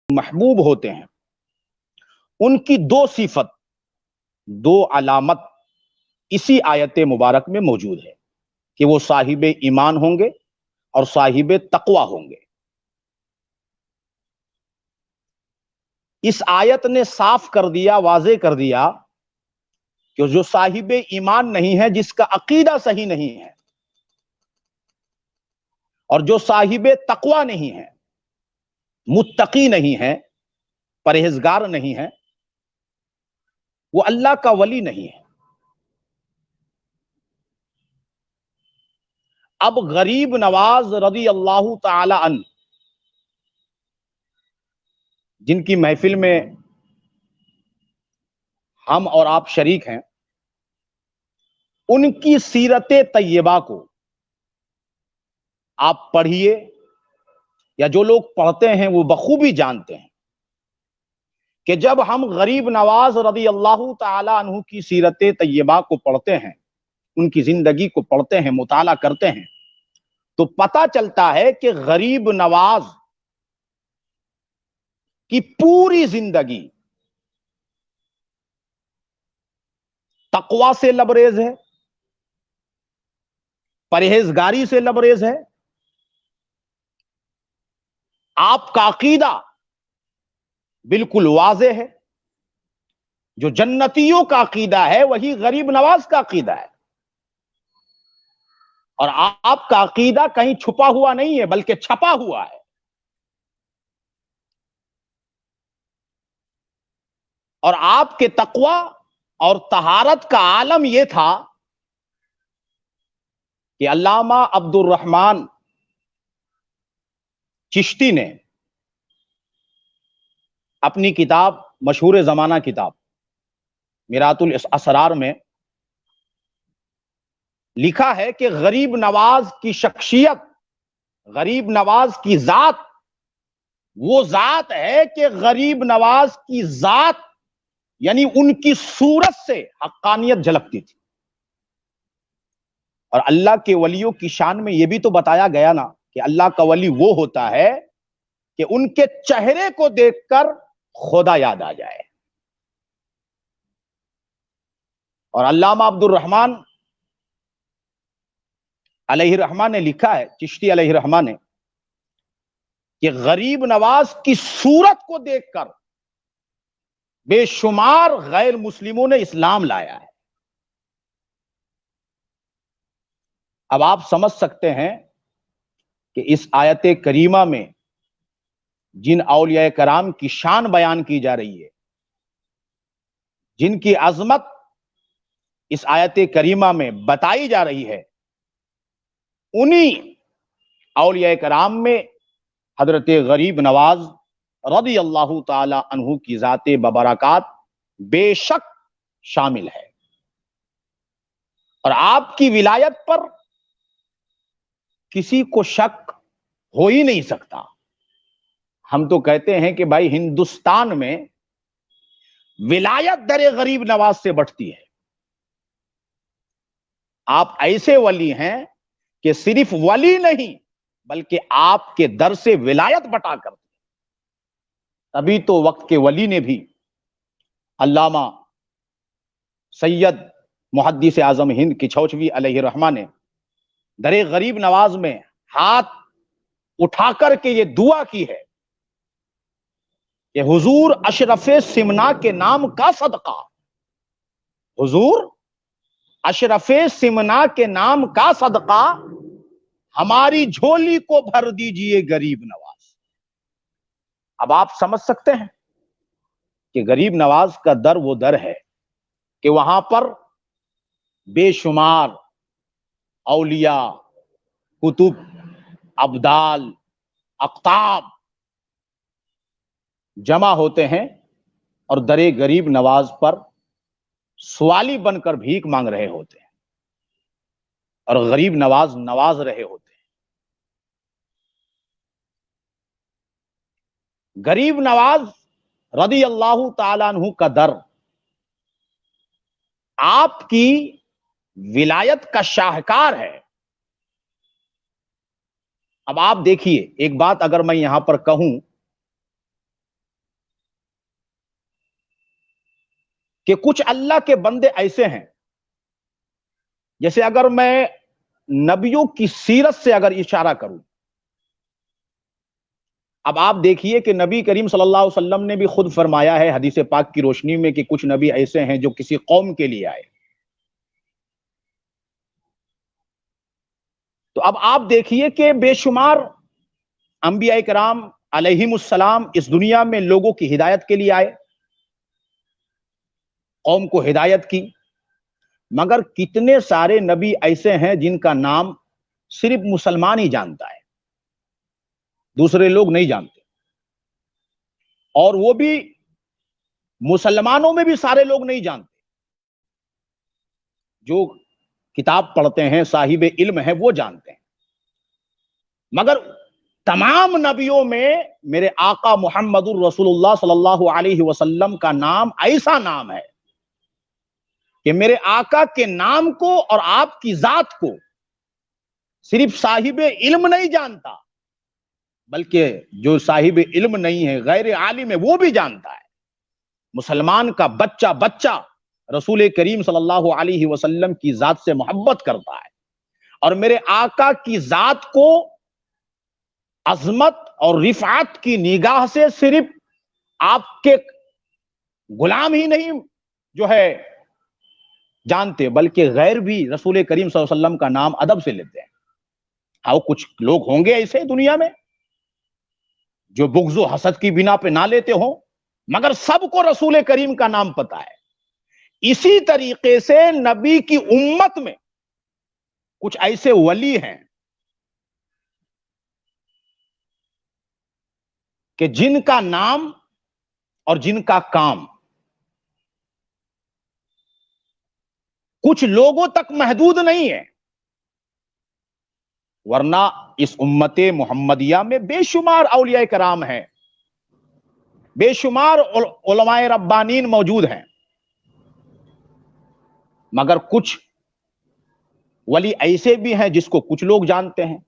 محبوب ہوتے ہیں ان کی دو صفت، دو علامت اسی آیت مبارک میں موجود ہے کہ وہ صاحب ایمان ہوں گے اور صاحب تقوی ہوں گے۔ اس آیت نے صاف کر دیا، واضح کر دیا کہ جو صاحب ایمان نہیں ہے، جس کا عقیدہ صحیح نہیں ہے، اور جو صاحب تقوی نہیں ہے، متقی نہیں ہے، پرہیزگار نہیں ہے، وہ اللہ کا ولی نہیں ہے۔ اب غریب نواز رضی اللہ تعالی عنہ، جن کی محفل میں ہم اور آپ شریک ہیں، ان کی سیرت طیبہ کو آپ پڑھیے، یا جو لوگ پڑھتے ہیں وہ بخوبی جانتے ہیں کہ جب ہم غریب نواز رضی اللہ تعالی عنہ کی سیرت طیبہ کو پڑھتے ہیں، ان کی زندگی کو پڑھتے ہیں، مطالعہ کرتے ہیں، تو پتہ چلتا ہے کہ غریب نواز کی پوری زندگی تقوی سے لبریز ہے، پرہیزگاری سے لبریز ہے۔ آپ کا عقیدہ بالکل واضح ہے، جو جنتیوں کا عقیدہ ہے وہی غریب نواز کا عقیدہ ہے، اور آپ کا عقیدہ کہیں چھپا ہوا نہیں ہے بلکہ چھپا ہوا ہے۔ اور آپ کے تقوی اور طہارت کا عالم یہ تھا کہ علامہ عبد الرحمن چشتی نے اپنی کتاب، مشہور زمانہ کتاب میرات الاسرار میں لکھا ہے کہ غریب نواز کی شخصیت، غریب نواز کی ذات وہ ذات ہے کہ غریب نواز کی ذات یعنی ان کی صورت سے حقانیت جھلکتی تھی۔ اور اللہ کے ولیوں کی شان میں یہ بھی تو بتایا گیا نا کہ اللہ کا ولی وہ ہوتا ہے کہ ان کے چہرے کو دیکھ کر خدا یاد آ جائے۔ اور علامہ عبد الرحمن علیہ الرحمہ نے لکھا ہے، چشتی علیہ الرحمہ نے، کہ غریب نواز کی صورت کو دیکھ کر بے شمار غیر مسلموں نے اسلام لایا ہے۔ اب آپ سمجھ سکتے ہیں کہ اس آیت کریمہ میں جن اولیاء کرام کی شان بیان کی جا رہی ہے، جن کی عظمت اس آیت کریمہ میں بتائی جا رہی ہے، انہی اولیاء کرام میں حضرت غریب نواز رضی اللہ تعالی عنہ کی ذات ببرکات بے شک شامل ہے۔ اور آپ کی ولایت پر کسی کو شک ہو ہی نہیں سکتا۔ ہم تو کہتے ہیں کہ بھائی ہندوستان میں ولایت در غریب نواز سے بڑھتی ہے۔ آپ ایسے ولی ہیں کہ صرف ولی نہیں بلکہ آپ کے در سے ولایت بٹا کرتے ہیں۔ تبھی تو وقت کے ولی نے بھی علامہ سید محدث اعظم ہند کچھوچوی علیہ الرحمہ نے در غریب نواز میں ہاتھ اٹھا کر کے یہ دعا کی ہے کہ حضور اشرف سمنا کے نام کا صدقہ، حضور اشرف سمنا کے نام کا صدقہ ہماری جھولی کو بھر دیجئے غریب نواز۔ اب آپ سمجھ سکتے ہیں کہ غریب نواز کا در وہ در ہے کہ وہاں پر بے شمار اولیاء، کتب، ابدال، اقطاب جمع ہوتے ہیں اور در غریب نواز پر سوالی بن کر بھیک مانگ رہے ہوتے ہیں، اور غریب نواز نواز رہے ہوتے ہیں۔ غریب نواز رضی اللہ تعالیٰ عنہ کا در آپ کی ولایت کا شاہکار ہے۔ اب آپ دیکھیے، ایک بات اگر میں یہاں پر کہوں کہ کچھ اللہ کے بندے ایسے ہیں، جیسے اگر میں نبیوں کی سیرت سے اگر اشارہ کروں، اب آپ دیکھیے کہ نبی کریم صلی اللہ علیہ وسلم نے بھی خود فرمایا ہے حدیث پاک کی روشنی میں کہ کچھ نبی ایسے ہیں جو کسی قوم کے لیے آئے. تو اب آپ دیکھیے کہ بے شمار انبیاء کرام علیہم السلام اس دنیا میں لوگوں کی ہدایت کے لیے آئے، قوم کو ہدایت کی، مگر کتنے سارے نبی ایسے ہیں جن کا نام صرف مسلمان ہی جانتا ہے، دوسرے لوگ نہیں جانتے. اور وہ بھی مسلمانوں میں بھی سارے لوگ نہیں جانتے. جو کتاب پڑھتے ہیں، صاحب علم ہیں، وہ جانتے ہیں. مگر تمام نبیوں میں میرے آقا محمد الرسول اللہ صلی اللہ علیہ وسلم کا نام ایسا نام ہے کہ میرے آقا کے نام کو اور آپ کی ذات کو صرف صاحب علم نہیں جانتا، بلکہ جو صاحب علم نہیں ہے، غیر عالم ہے، وہ بھی جانتا ہے. مسلمان کا بچہ بچہ رسول کریم صلی اللہ علیہ وسلم کی ذات سے محبت کرتا ہے، اور میرے آقا کی ذات کو عظمت اور رفعت کی نگاہ سے صرف آپ کے غلام ہی نہیں جو ہے جانتے، بلکہ غیر بھی رسول کریم صلی اللہ علیہ وسلم کا نام ادب سے لیتے ہیں. ہاں، کچھ لوگ ہوں گے ایسے دنیا میں جو بغض و حسد کی بنا پہ نہ لیتے ہوں، مگر سب کو رسول کریم کا نام پتا ہے. اسی طریقے سے نبی کی امت میں کچھ ایسے ولی ہیں کہ جن کا نام اور جن کا کام کچھ لوگوں تک محدود نہیں ہے، ورنہ اس امت محمدیہ میں بے شمار اولیاء کرام ہیں، بے شمار علماء ربانین موجود ہیں، مگر کچھ ولی ایسے بھی ہیں جس کو کچھ لوگ جانتے ہیں،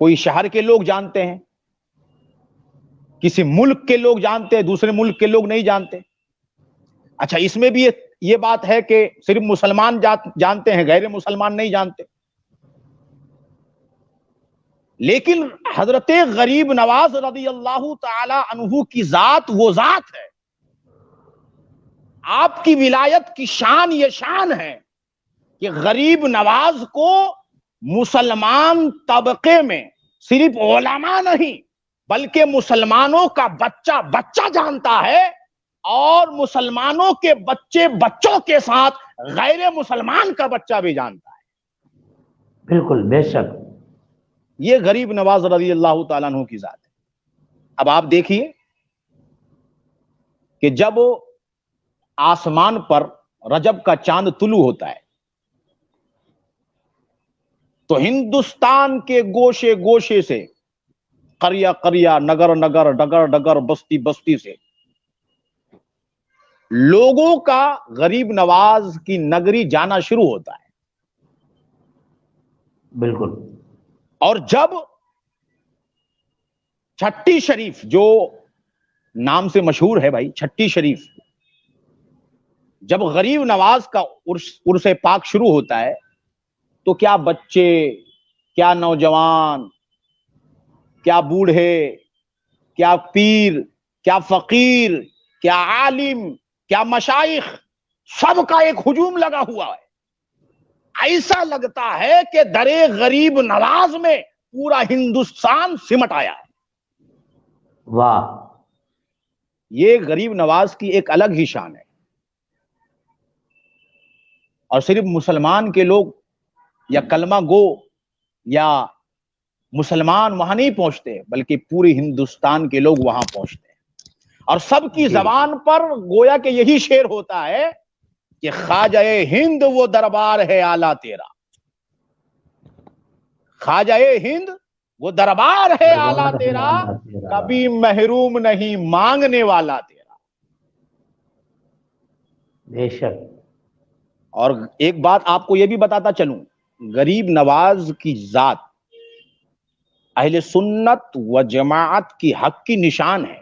کوئی شہر کے لوگ جانتے ہیں، کسی ملک کے لوگ جانتے ہیں، دوسرے ملک کے لوگ نہیں جانتے. اچھا، اس میں بھی یہ بات ہے کہ صرف مسلمان جانتے ہیں، غیر مسلمان نہیں جانتے. لیکن حضرت غریب نواز رضی اللہ تعالی عنہ کی ذات وہ ذات ہے، آپ کی ولایت کی شان یہ شان ہے کہ غریب نواز کو مسلمان طبقے میں صرف علماء نہیں بلکہ مسلمانوں کا بچہ بچہ جانتا ہے، اور مسلمانوں کے بچے بچوں کے ساتھ غیر مسلمان کا بچہ بھی جانتا ہے. بالکل، بے شک. یہ غریب نواز رضی اللہ تعالیٰ عنہ کی ذات ہے. اب آپ دیکھیے کہ جب آسمان پر رجب کا چاند طلوع ہوتا ہے تو ہندوستان کے گوشے گوشے سے، قریہ قریہ، نگر نگر، ڈگر ڈگر، بستی بستی سے لوگوں کا غریب نواز کی نگری جانا شروع ہوتا ہے. بالکل. اور جب چھٹی شریف، جو نام سے مشہور ہے بھائی، چھٹی شریف، جب غریب نواز کا عرس پاک شروع ہوتا ہے تو کیا بچے، کیا نوجوان، کیا بوڑھے، کیا پیر، کیا فقیر، کیا عالم، کیا مشائخ، سب کا ایک ہجوم لگا ہوا ہے. ایسا لگتا ہے کہ درے غریب نواز میں پورا ہندوستان سمٹ آیا ہے. واہ. یہ غریب نواز کی ایک الگ ہی شان ہے. اور صرف مسلمان کے لوگ یا کلمہ گو یا مسلمان وہاں نہیں پہنچتے، بلکہ پوری ہندوستان کے لوگ وہاں پہنچتے ہیں. اور سب کی زبان پر گویا کہ یہی شعر ہوتا ہے کہ خواجہ ہند وہ دربار ہے اعلیٰ تیرا، خواجہ ہند وہ دربار ہے اعلیٰ تیرا، کبھی محروم نہیں مانگنے والا تیرا. بے شک. اور ایک بات آپ کو یہ بھی بتاتا چلوں، غریب نواز کی ذات اہل سنت و جماعت کی حق کی نشان ہے.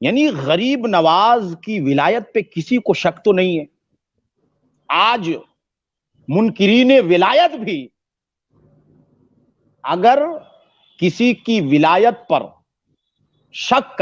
یعنی غریب نواز کی ولایت پہ کسی کو شک تو نہیں ہے. آج منکرین ولایت بھی اگر کسی کی ولایت پر شک